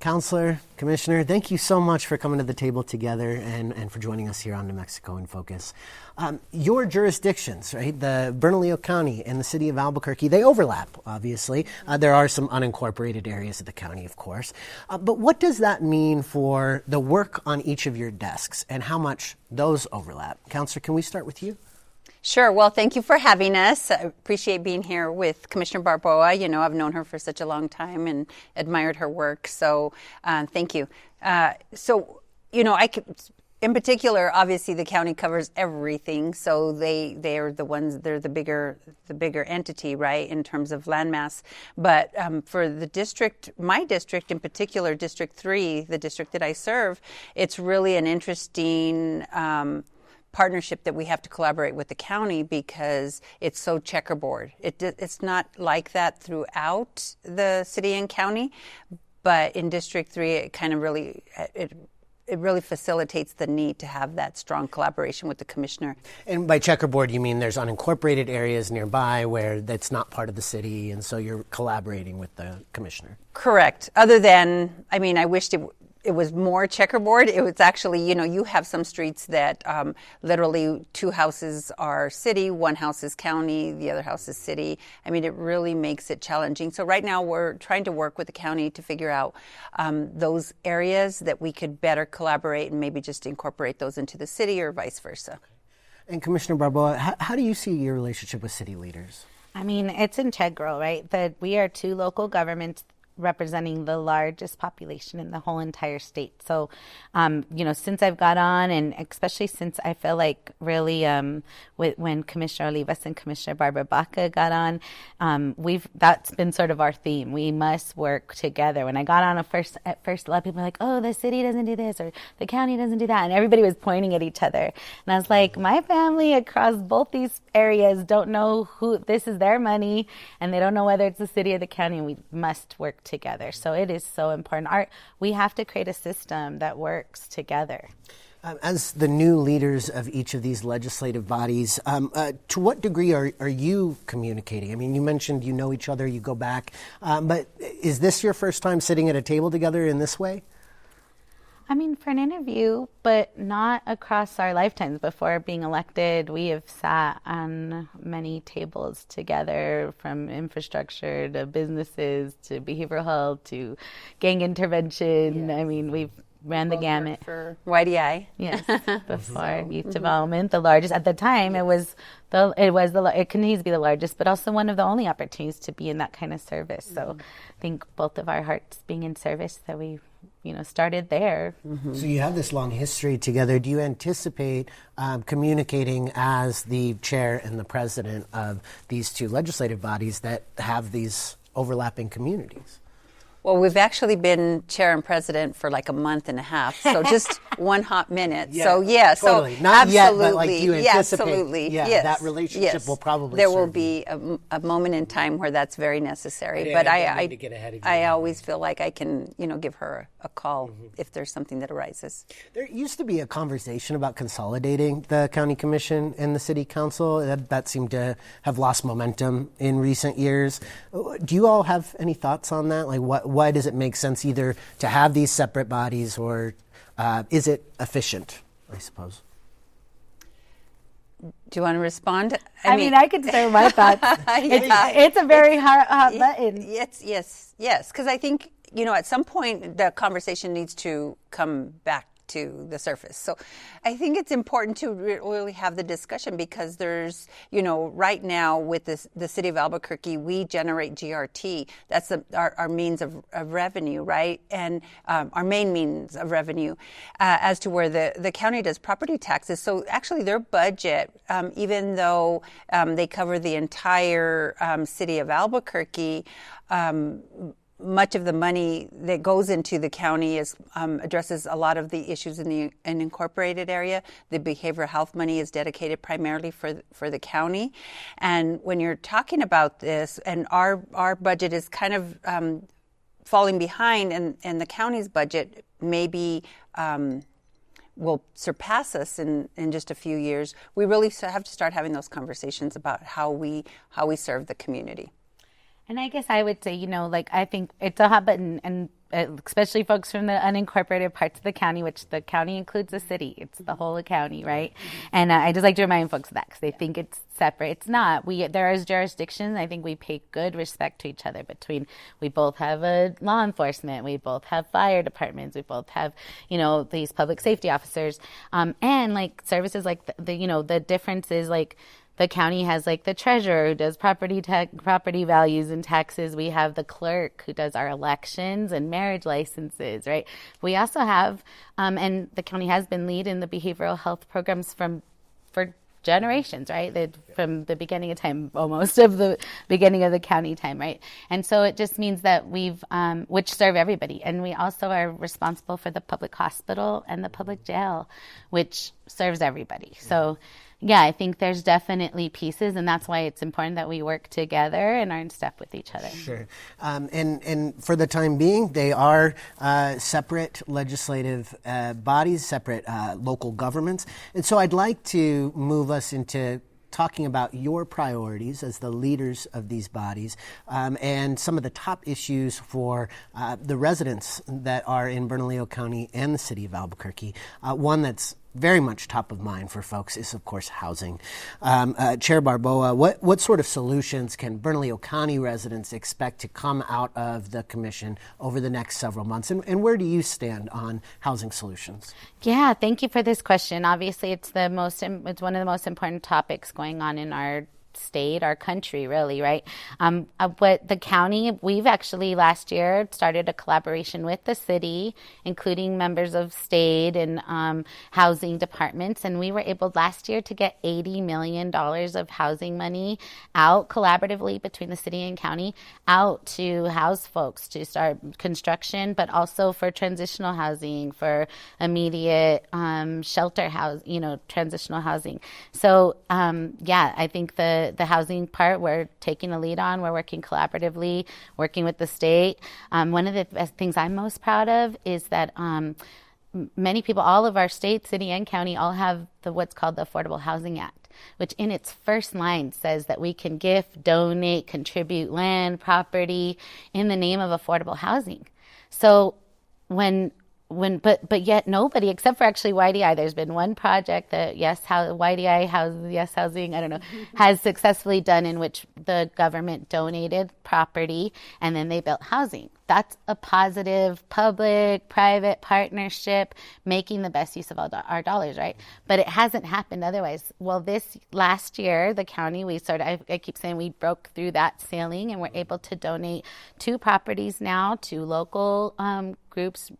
Counselor, Commissioner, thank you so much for coming to the table together and for joining us here on New Mexico in Focus. Your jurisdictions, right, the Bernalillo County and the city of Albuquerque, they overlap, obviously. There are some unincorporated areas of the county, of course. But what does that mean for the work on each of your desks and how much those overlap? Counselor, can we start with you? Sure. Well, thank you for having us. I appreciate being here with Commissioner Barboa. You know, I've known her for such a long time and admired her work. So thank you. In particular, obviously the county covers everything. So they're the bigger entity, right, in terms of landmass. But for the district, my district in particular, District 3, the district that I serve, it's really an interesting partnership that we have to collaborate with the county because it's so checkerboard. It's not like that throughout the city and county, but in District 3, it kind of really it really facilitates the need to have that strong collaboration with the commissioner. And by checkerboard, you mean there's unincorporated areas nearby where that's not part of the city, and so you're collaborating with the commissioner? Correct. Other than, I wished it was more checkerboard. It was actually, you have some streets that literally 2 houses are city, 1 house is county, the other house is city. It really makes it challenging. So right now we're trying to work with the county to figure out those areas that we could better collaborate and maybe just incorporate those into the city or vice versa. Okay. And Commissioner Barboa, how do you see your relationship with city leaders? It's integral, right? That we are 2 local governments representing the largest population in the whole entire state. So, since I've got on, and especially since I feel like really when Commissioner Olivas and Commissioner Barbara Baca got on, that's been sort of our theme. We must work together. When I got on at first a lot of people were like, oh, the city doesn't do this or the county doesn't do that. And everybody was pointing at each other. And I was like, my family across both these areas don't know who, this is their money, and they don't know whether it's the city or the county, and we must work together. So it is so important. We have to create a system that works together. As the new leaders of each of these legislative bodies, to what degree are you communicating? You mentioned you know each other, you go back, but is this your first time sitting at a table together in this way? For an interview, but not across our lifetimes. Before being elected, we have sat on many tables together, from infrastructure to businesses to behavioral health to gang intervention. Yeah. We've ran the gamut. For YDI. Yes, before youth development, the largest at the time. It continues to be the largest, but also one of the only opportunities to be in that kind of service. So I think both of our hearts being in service, that we started there. Mm-hmm. So you have this long history together. Do you anticipate communicating as the chair and the president of these 2 legislative bodies that have these overlapping communities? Well, we've actually been chair and president for like a month and a half, so just one hot minute. Yeah, so yeah, totally. So not absolutely, yet, but like you anticipate, absolutely, yes, that relationship will probably. There will be a moment in time where that's very necessary. But I always feel like I can, give her a call if there's something that arises. There used to be a conversation about consolidating the county commission and the city council. That seemed to have lost momentum in recent years. Do you all have any thoughts on that? Like, why does it make sense either to have these separate bodies, or is it efficient, I suppose? Do you want to respond? I could say my thoughts. It's a very hot button. Yes. Because I think, at some point the conversation needs to come back to the surface. So I think it's important to really have the discussion, because there's, right now with the city of Albuquerque, we generate GRT. That's our means of revenue, right? And our main means of revenue, as to where the county does property taxes. So actually their budget, even though they cover the entire city of Albuquerque, much of the money that goes into the county addresses a lot of the issues in the unincorporated area. The behavioral health money is dedicated primarily for the county. And when you're talking about this, and our budget is kind of falling behind, and the county's budget maybe will surpass us in just a few years, we really have to start having those conversations about how we serve the community. And I guess I would say, I think it's a hot button, and especially folks from the unincorporated parts of the county, which the county includes the city. It's the whole county, right? And I just like to remind folks of that because they think it's separate. It's not. There is jurisdictions. I think we pay good respect to each other we both have a law enforcement, we both have fire departments, we both have, these public safety officers, and like services like the difference is like, the county has like the treasurer who does property values and taxes. We have the clerk who does our elections and marriage licenses, right? We also have, and the county has been leading the behavioral health programs for generations, right? From the beginning of time, almost of the beginning of the county time, right? And so it just means that we've, which serve everybody. And we also are responsible for the public hospital and the public jail, which serves everybody. So yeah, I think there's definitely pieces, and that's why it's important that we work together and are in step with each other. Sure. And for the time being, they are separate legislative bodies, separate local governments. And so I'd like to move us into talking about your priorities as the leaders of these bodies and some of the top issues for the residents that are in Bernalillo County and the city of Albuquerque. One that's very much top of mind for folks is, of course, housing. Chair Barboa, what sort of solutions can Bernalillo County residents expect to come out of the commission over the next several months? And where do you stand on housing solutions? Yeah, thank you for this question. Obviously, it's one of the most important topics going on in our state, our country, really, right? What the county, we've actually last year started a collaboration with the city, including members of state and housing departments, and we were able last year to get $80 million of housing money out collaboratively between the city and county out to house folks to start construction, but also for transitional housing, for immediate shelter house, transitional housing. So I think the housing part we're taking a lead on. We're working collaboratively, working with the state. One of the best things I'm most proud of is that many people, all of our state, city, and county all have what's called the Affordable Housing Act, which in its first line says that we can gift, donate, contribute land, property in the name of affordable housing. So but yet nobody, except for actually YDI, there's been one project that YDI Housing, I don't know, has successfully done in which the government donated property and then they built housing. That's a positive public-private partnership, making the best use of all our dollars, right? But it hasn't happened otherwise. Well, this last year, the county, I keep saying we broke through that ceiling and we're able to donate 2 properties now to local groups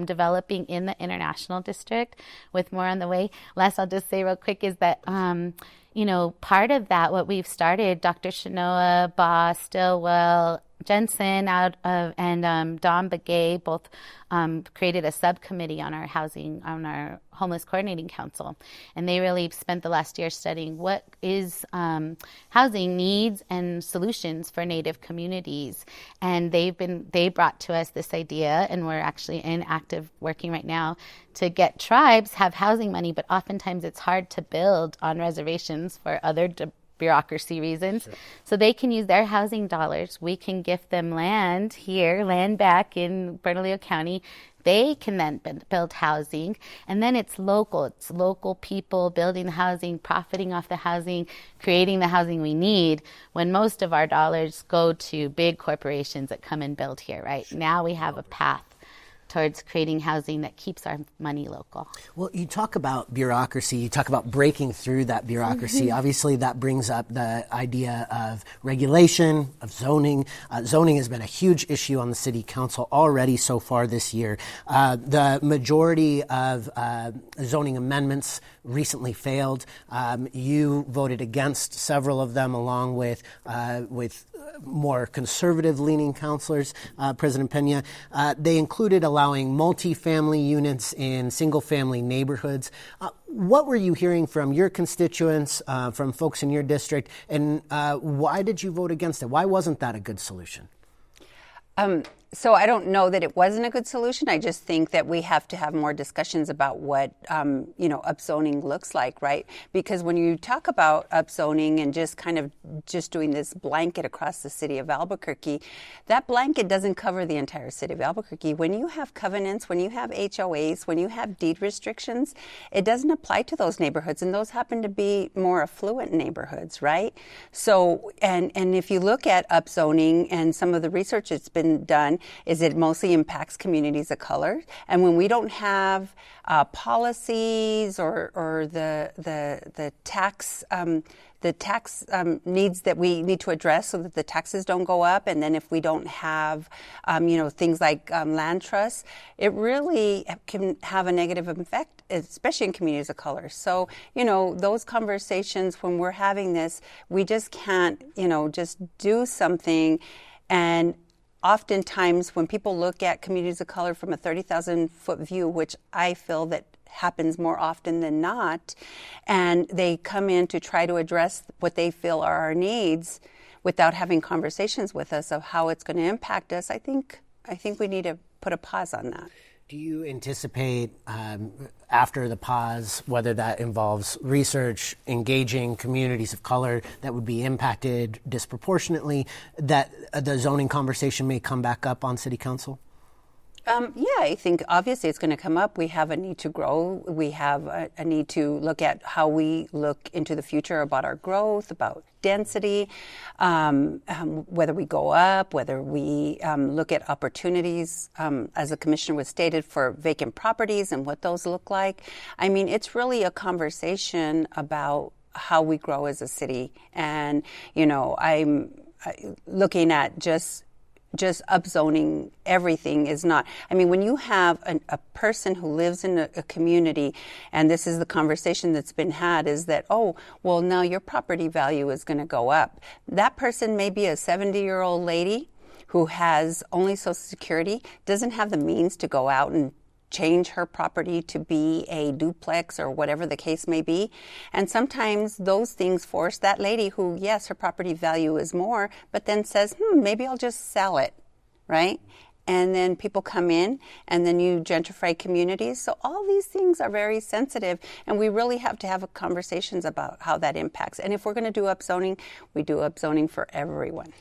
developing in the International District, with more on the way. Last, I'll just say real quick is that part of that, what we've started, Dr. Shanoa, Boss, Stillwell, Jensen and Don Begay both created a subcommittee on our homeless coordinating council, and they really spent the last year studying what is housing needs and solutions for Native communities. And they brought to us this idea, and we're actually in active working right now to get tribes have housing money, but oftentimes it's hard to build on reservations for other bureaucracy reasons. Sure. So they can use their housing dollars. We can gift them land back in Bernalillo County. They can then build housing, and then it's local. It's local people building the housing, profiting off the housing, creating the housing we need, when most of our dollars go to big corporations that come and build here, right? Now we have a path towards creating housing that keeps our money local. Well, you talk about bureaucracy, you talk about breaking through that bureaucracy. Mm-hmm. Obviously, that brings up the idea of regulation, of zoning. Zoning has been a huge issue on the city council already so far this year. The majority of zoning amendments recently failed. You voted against several of them, along with more conservative-leaning councilors, President Pena. They included allowing multi-family units in single-family neighborhoods. What were you hearing from your constituents, from folks in your district, and why did you vote against it? Why wasn't that a good solution? So I don't know that it wasn't a good solution. I just think that we have to have more discussions about what, upzoning looks like, right? Because when you talk about upzoning and just kind of just doing this blanket across the city of Albuquerque, that blanket doesn't cover the entire city of Albuquerque. When you have covenants, when you have HOAs, when you have deed restrictions, it doesn't apply to those neighborhoods, and those happen to be more affluent neighborhoods, right? So, and if you look at upzoning and some of the research that's been done, is it mostly impacts communities of color. And when we don't have policies or the tax needs that we need to address so that the taxes don't go up, and then if we don't have things like land trusts, it really can have a negative effect, especially in communities of color. So those conversations, when we're having this, we just can't just do something. And oftentimes when people look at communities of color from a 30,000-foot view, which I feel that happens more often than not, and they come in to try to address what they feel are our needs without having conversations with us of how it's going to impact us, I think we need to put a pause on that. Do you anticipate after the pause, whether that involves research, engaging communities of color that would be impacted disproportionately, that the zoning conversation may come back up on City Council? Yeah, I think obviously it's going to come up. We have a need to grow. We have a need to look at how we look into the future about our growth, about density, whether we go up, whether we look at opportunities, as the commissioner was stated, for vacant properties and what those look like. I mean, it's really a conversation about how we grow as a city. And, I'm looking at just upzoning everything is not. I mean, when you have a person who lives in a community, and this is the conversation that's been had, is that, oh, well, now your property value is going to go up. That person may be a 70-year-old lady who has only Social Security, doesn't have the means to go out and change her property to be a duplex or whatever the case may be. And sometimes those things force that lady who, yes, her property value is more, but then says, maybe I'll just sell it, right? And then people come in, and then you gentrify communities. So all these things are very sensitive, and we really have to have conversations about how that impacts. And if we're going to do upzoning, we do upzoning for everyone.